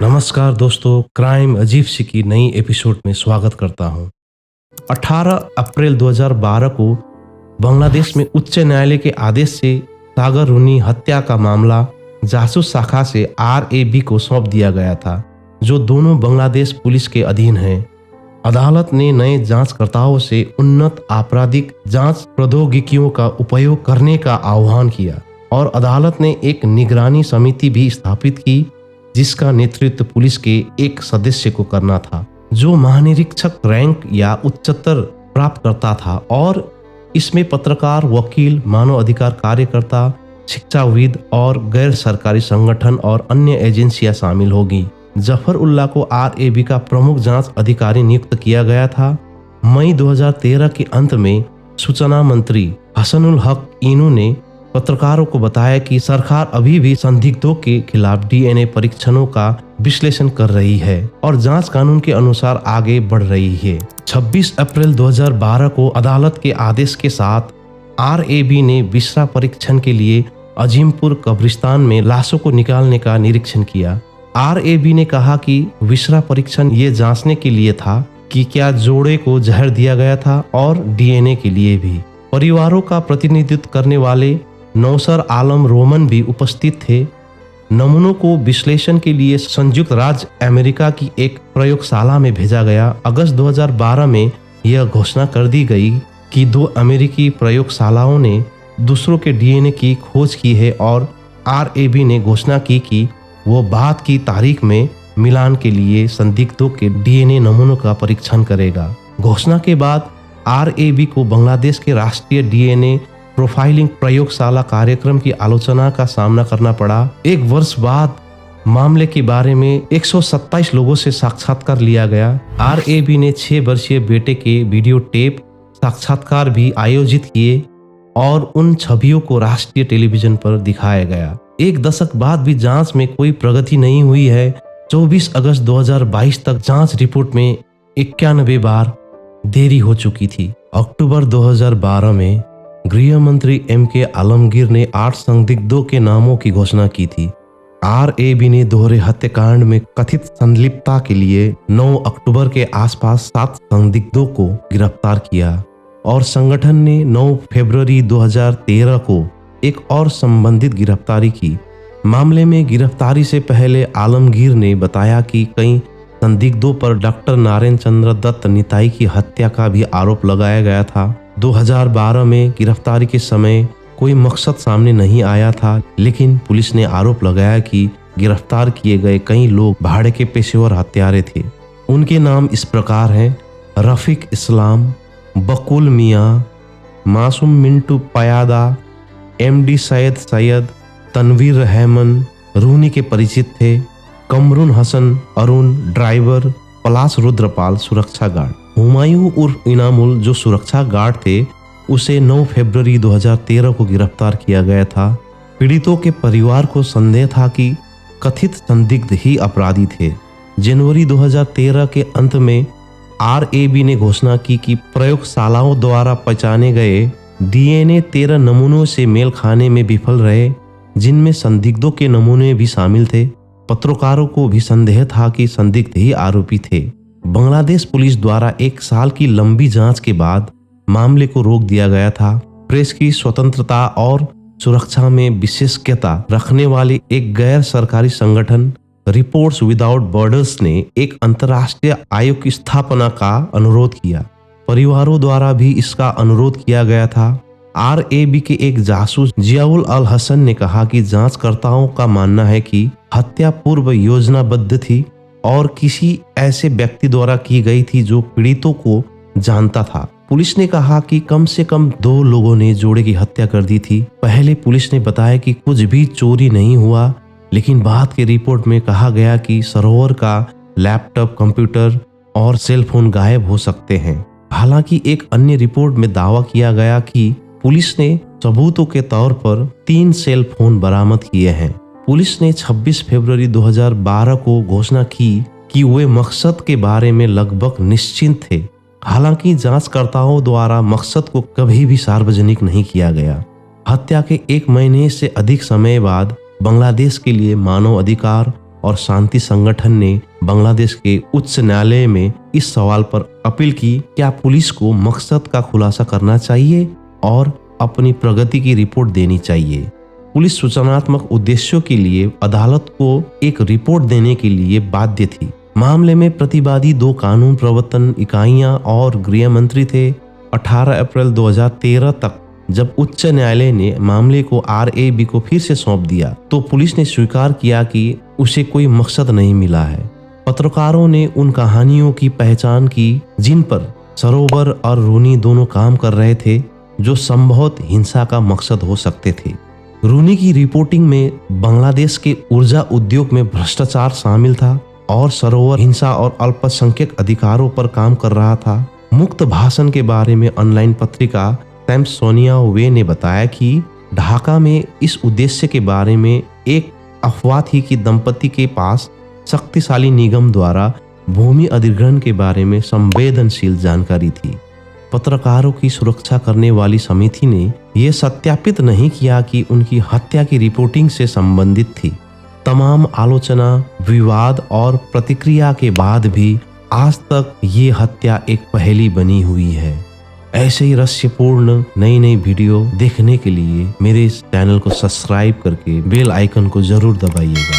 नमस्कार दोस्तों, क्राइम अजीब सी की नई एपिसोड में स्वागत करता हूं। 18 अप्रैल 2012 को बांग्लादेश में उच्च न्यायालय के आदेश से सागर रूनी हत्या का मामला जासूस शाखा से RAB को सौंप दिया गया था, जो दोनों बांग्लादेश पुलिस के अधीन है। अदालत ने नए जांचकर्ताओं से उन्नत आपराधिक जांच प्रौद्योगिकियों का उपयोग करने का आह्वान किया और अदालत ने एक निगरानी समिति भी स्थापित की, जिसका नेतृत्व पुलिस के एक सदस्य को करना था, जो महानिरीक्षक रैंक या उच्चतर प्राप्त करता था। और इसमें पत्रकार, वकील, मानव अधिकार कार्यकर्ता, शिक्षाविद और गैर सरकारी संगठन और अन्य एजेंसियां शामिल होगी। जफर उल्लाह को RAB का प्रमुख जांच अधिकारी नियुक्त किया गया था। मई 2013 के अंत में सूचना मंत्री हसनुल हक इनू ने पत्रकारों को बताया कि सरकार अभी भी संदिग्धों के खिलाफ DNA परीक्षणों का विश्लेषण कर रही है और जांच कानून के अनुसार आगे बढ़ रही है। 26 अप्रैल 2012 को अदालत के आदेश के साथ RAB ने विसरा परीक्षण के लिए अजीमपुर कब्रिस्तान में लाशों को निकालने का निरीक्षण किया। RAB ने कहा कि विसरा परीक्षण ये जांचने के लिए था कि क्या जोड़े को जहर दिया गया था और DNA के लिए भी। परिवारों का प्रतिनिधित्व करने वाले नौसर आलम रोमन भी उपस्थित थे। नमूनों को विश्लेषण के लिए संयुक्त राज्य अमेरिका की एक प्रयोगशाला में भेजा गया। अगस्त 2012 में यह घोषणा कर दी गई कि 2 अमेरिकी प्रयोगशालाओं ने दूसरों के DNA की खोज की है और RAB ने घोषणा की कि वो बाद की तारीख में मिलान के लिए संदिग्धों के DNA नमूनों का परीक्षण करेगा। घोषणा के बाद RAB को बांग्लादेश के राष्ट्रीय DNA प्रोफाइलिंग प्रयोगशाला कार्यक्रम की आलोचना का सामना करना पड़ा। एक वर्ष बाद मामले के बारे में 127 लोगों से साक्षात्कार लिया गया। RAB ने 6 वर्षीय बेटे के वीडियो टेप साक्षात्कार भी आयोजित किए और उन छवियों को राष्ट्रीय टेलीविजन पर दिखाया गया। एक दशक बाद भी जांच में कोई प्रगति नहीं हुई है। 24 अगस्त 2022 तक जांच रिपोर्ट में 91 बार देरी हो चुकी थी। अक्टूबर 2012 में गृह मंत्री MK आलमगीर ने 8 संदिग्धों के नामों की घोषणा की थी। RAB ने दोहरे हत्याकांड में कथित संलिप्तता के लिए 9 अक्टूबर के आसपास 7 संदिग्धों को गिरफ्तार किया और संगठन ने 9 फरवरी 2013 को एक और संबंधित गिरफ्तारी की। मामले में गिरफ्तारी से पहले आलमगीर ने बताया कि कई संदिग्धों पर डॉक्टर नारायण चंद्र दत्त निताई की हत्या का भी आरोप लगाया गया था। 2012 में गिरफ्तारी के समय कोई मकसद सामने नहीं आया था, लेकिन पुलिस ने आरोप लगाया कि गिरफ्तार किए गए कई लोग भाड़े के पेशेवर हत्यारे थे। उनके नाम इस प्रकार हैं: रफीक इस्लाम, बकुल मियाँ, मासूम मिंटू पयादा, MD सैयद, तनवीर रहमान रूनी के परिचित थे, कमरुन हसन अरुण ड्राइवर, पलाश रुद्रपाल सुरक्षा गार्ड। हुमायूं उर्फ इनामुल जो सुरक्षा गार्ड थे, उसे 9 फरवरी 2013 को गिरफ्तार किया गया था। पीड़ितों के परिवार को संदेह था कि कथित संदिग्ध ही अपराधी थे। जनवरी 2013 के अंत में RAB ने घोषणा की कि प्रयोगशालाओं द्वारा पहचाने गए DNA 13 नमूनों से मेल खाने में विफल रहे, जिनमें संदिग्धों के नमूने भी शामिल थे। पत्रकारों को भी संदेह था कि संदिग्ध ही आरोपी थे। बांग्लादेश पुलिस द्वारा 1 साल की लंबी जांच के बाद मामले को रोक दिया गया था। प्रेस की स्वतंत्रता और सुरक्षा में विशेषज्ञता रखने वाले एक गैर सरकारी संगठन रिपोर्ट्स विदाउट बॉर्डर्स ने एक अंतर्राष्ट्रीय आयोग की स्थापना का अनुरोध किया। परिवारों द्वारा भी इसका अनुरोध किया गया था। RAB के एक जासूस जियाउल अल हसन ने कहा कि जांचकर्ताओं का मानना है कि हत्या पूर्व योजनाबद्ध थी और किसी ऐसे व्यक्ति द्वारा की गई थी जो पीड़ितों को जानता था। पुलिस ने कहा कि कम से कम 2 लोगों ने जोड़े की हत्या कर दी थी। पहले पुलिस ने बताया कि कुछ भी चोरी नहीं हुआ, लेकिन बाद के रिपोर्ट में कहा गया कि सरोवर का लैपटॉप, कंप्यूटर और सेल फोन गायब हो सकते हैं। हालांकि एक अन्य रिपोर्ट में दावा किया गया कि पुलिस ने सबूतों के तौर पर 3 सेल फोन बरामद किए हैं। पुलिस ने 26 फरवरी 2012 को घोषणा की कि वे मकसद के बारे में लगभग निश्चिंत थे। हालांकि जांचकर्ताओं द्वारा मकसद को कभी भी सार्वजनिक नहीं किया गया। हत्या के 1 महीने से अधिक समय बाद बांग्लादेश के लिए मानव अधिकार और शांति संगठन ने बांग्लादेश के उच्च न्यायालय में इस सवाल पर अपील की, क्या पुलिस को मकसद का खुलासा करना चाहिए और अपनी प्रगति की रिपोर्ट देनी चाहिए। पुलिस सूचनात्मक उद्देश्यों के लिए अदालत को एक रिपोर्ट देने के लिए बाध्य थी। मामले में प्रतिवादी 2 कानून प्रवर्तन इकाइयां और गृह मंत्री थे। 18 अप्रैल 2013 तक जब उच्च न्यायालय ने मामले को RAB को फिर से सौंप दिया तो पुलिस ने स्वीकार किया कि उसे कोई मकसद नहीं मिला है। पत्रकारों ने उन कहानियों की पहचान की जिन पर सरोवर और रूनी दोनों काम कर रहे थे, जो संभवतः हिंसा का मकसद हो सकते थे। रूनी की रिपोर्टिंग में बांग्लादेश के ऊर्जा उद्योग में भ्रष्टाचार शामिल था और सरोवर हिंसा और अल्पसंख्यक अधिकारों पर काम कर रहा था। मुक्त भाषण के बारे में ऑनलाइन पत्रिका टाइम्स सोनिया वे ने बताया कि ढाका में इस उद्देश्य के बारे में एक अफवाह थी कि दंपति के पास शक्तिशाली निगम द्वारा भूमि अधिग्रहण के बारे में संवेदनशील जानकारी थी। पत्रकारों की सुरक्षा करने वाली समिति ने यह सत्यापित नहीं किया कि उनकी हत्या की रिपोर्टिंग से संबंधित थी। तमाम आलोचना, विवाद और प्रतिक्रिया के बाद भी आज तक ये हत्या एक पहेली बनी हुई है। ऐसे ही रहस्यपूर्ण नई वीडियो देखने के लिए मेरे इस चैनल को सब्सक्राइब करके बेल आइकन को जरूर दबाइएगा।